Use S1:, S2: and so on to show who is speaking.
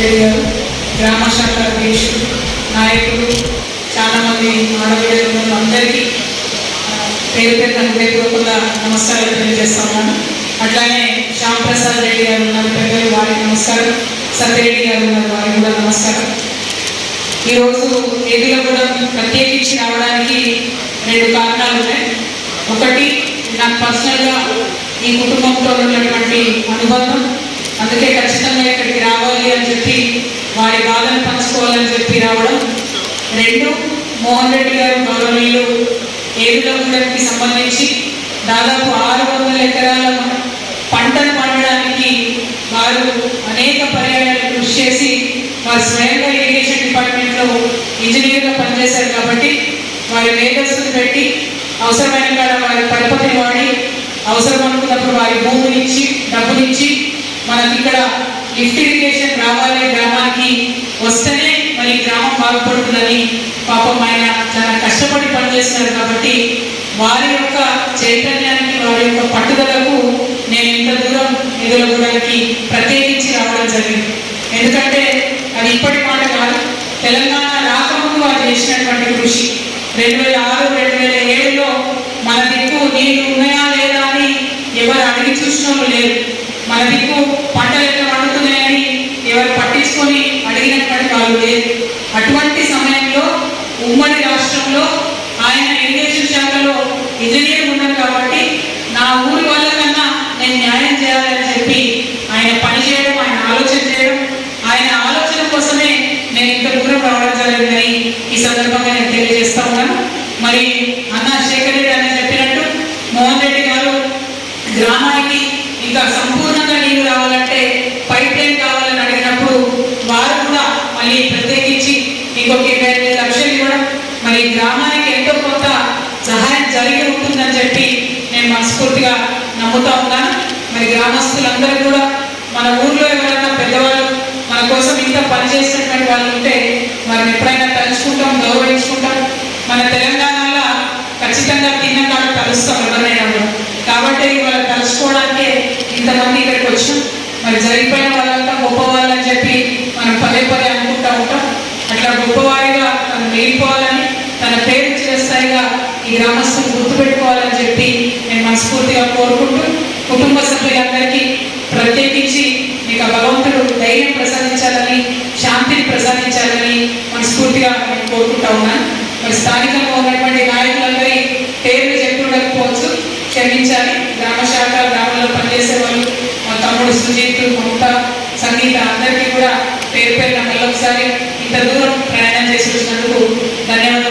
S1: రెడ్డి గారు, గ్రామ శాఖ అధ్యక్షులు, నాయకులు, చాలామంది ఆడబిడ్డలు అందరికీ పేరు పేరున హృదయపూర్వకంగా నమస్కారాలు తెలియజేస్తా ఉన్నాను. అట్లానే శ్యామ్ ప్రసాద్ రెడ్డి గారు ఉన్నారు, పెద్దలు, వారికి నమస్కారం. సత్యరెడ్డి గారు ఉన్నారు, వారికి కూడా నమస్కారం. ఈరోజు ఏదిలో కూడా ప్రత్యేకించి రావడానికి 2 కారణాలు ఉన్నాయి. ఒకటి, నాకు పర్సనల్గా ఈ కుటుంబంతో ఉన్నటువంటి అనుబంధం, అందుకే ఖచ్చితంగా ఇక్కడికి రావాలి అని చెప్పి వారి బాధను పంచుకోవాలని చెప్పి రావడం. 2, మోహన్ రెడ్డి గారు గౌరవనీయులు ఏడులగూడెంకి సంబంధించి దాదాపు 600 ఎకరాల పంటను పండడానికి వారు అనేక పర్యాయాలు కృషి చేసి వారు స్వయంగా ఇరిగేషన్ డిపార్ట్మెంట్లో ఇంజనీర్గా పనిచేశారు. కాబట్టి వారి మేధస్సును పెట్టి అవసరమైన కాడ వారి పరపతిని వాడి అవసరం అనుకున్నప్పుడు వారి భూమునిచ్చి డబ్బునిచ్చి మనకి ఇక్కడ లిఫ్ట్ ఇరిగేషన్ రావాలి, గ్రామానికి వస్తేనే మరి గ్రామం బాగుపడుతుందని పాపం ఆయన చాలా కష్టపడి పనిచేస్తున్నారు. కాబట్టి వారి యొక్క చైతన్యానికి, వారి యొక్క పట్టుదలకు నేను ఇంత దూరం ఎదురగూడడానికి ప్రత్యేకించి రావడం జరిగింది. ఎందుకంటే అది ఇప్పటి మాట కాదు, తెలంగాణ రాకముందు వారు చేసినటువంటి కృషి. 2006, 2007లో మన దిక్కు నీళ్లు ఉన్నాయా లేదా అని ఎవరు అడిగి చూసిన లేరు. మన దిక్కు పంటలు ఎట్లా పండుతున్నాయని ఎవరు పట్టించుకొని అడిగినటువంటి వాళ్ళు లేదు. అటువంటి సమయంలో ఉమ్మడి రాష్ట్రంలో ఆయన ఇరిగేషన్ శాఖలో ఇంజనీర్ ఉన్నారు. కాబట్టి నా ఊరి వాళ్ళకన్నా నేను న్యాయం చేయాలని చెప్పి ఆయన పనిచేయడం, ఆయన ఆలోచన చేయడం, ఆయన ఆలోచన కోసమే నేను ఇంత దూరం రావడం జరిగిందని ఈ సందర్భంగా నేను తెలియజేస్తా ఉన్నాను. మరి అన్న శేఖర్ రెడ్డి అని చెప్పినట్టు మోహన్ రెడ్డి గారు గ్రామానికి ఇంకా సంపూర్ణంగా నీళ్లు రావాలంటే పైప్ లైన్ కావాలని అడిగినప్పుడు వారు కూడా మళ్ళీ ప్రత్యేకించి ఇంకొక 25 లక్షలు ఇవ్వడం, మరి గ్రామానికి ఎంతో కొంత సహాయం జరిగి ఉంటుందని చెప్పి నేను మనస్ఫూర్తిగా నమ్ముతా ఉన్నాను. మరి గ్రామస్తులందరూ కూడా మన ఊర్లో ఎవరైనా పెద్దవాళ్ళు మన కోసం ఇంత పనిచేసినటువంటి వాళ్ళు ఉంటే మనం ఎప్పుడైనా తలుచుకుంటాం, గౌరవించుకుంటాం. మన తెలంగాణలో ఖచ్చితంగా తిన్నకాడ కలుస్తాం ఎవరైనా. కాబట్టి వాళ్ళు కలుసుకోవడానికే ఇంతమంది ఇక్కడికి వచ్చాం. మరి జరిగిపోయిన వాళ్ళంతా గొప్పవాళ్ళని చెప్పి మనం పదే పదే అనుకుంటూ ఉంటాం. అట్లా గొప్పవారిగా తను మిగిలిపోవాలని, తన పేరు చిరస్థాయిగా ఈ గ్రామస్తులు గుర్తుపెట్టుకోవాలని చెప్పి నేను మనస్ఫూర్తిగా కోరుకుంటూ, కుటుంబ సభ్యులందరికీ ప్రత్యేకించి మీకు భగవంతుడు ధైర్యం ప్రసాదించాలని, శాంతిని ప్రసాదించాలని మనస్ఫూర్తిగా నేను కోరుకుంటా ఉన్నాను. మరి స్థానికంగా ఉన్నటువంటి నాయకులందరి పేర్లు చెప్పి ఉండకపోవచ్చు, క్షమించాలి. గ్రామ శాఖ, గ్రామంలో పనిచేసే వాళ్ళు, మా తమ్ముడు సుజీత్, మమత, సంగీత అందరికీ కూడా పేరు పేరున మళ్ళొకసారి ఇంత దూరం ప్రయాణం చేసి వచ్చినందుకు ధన్యవాదాలు.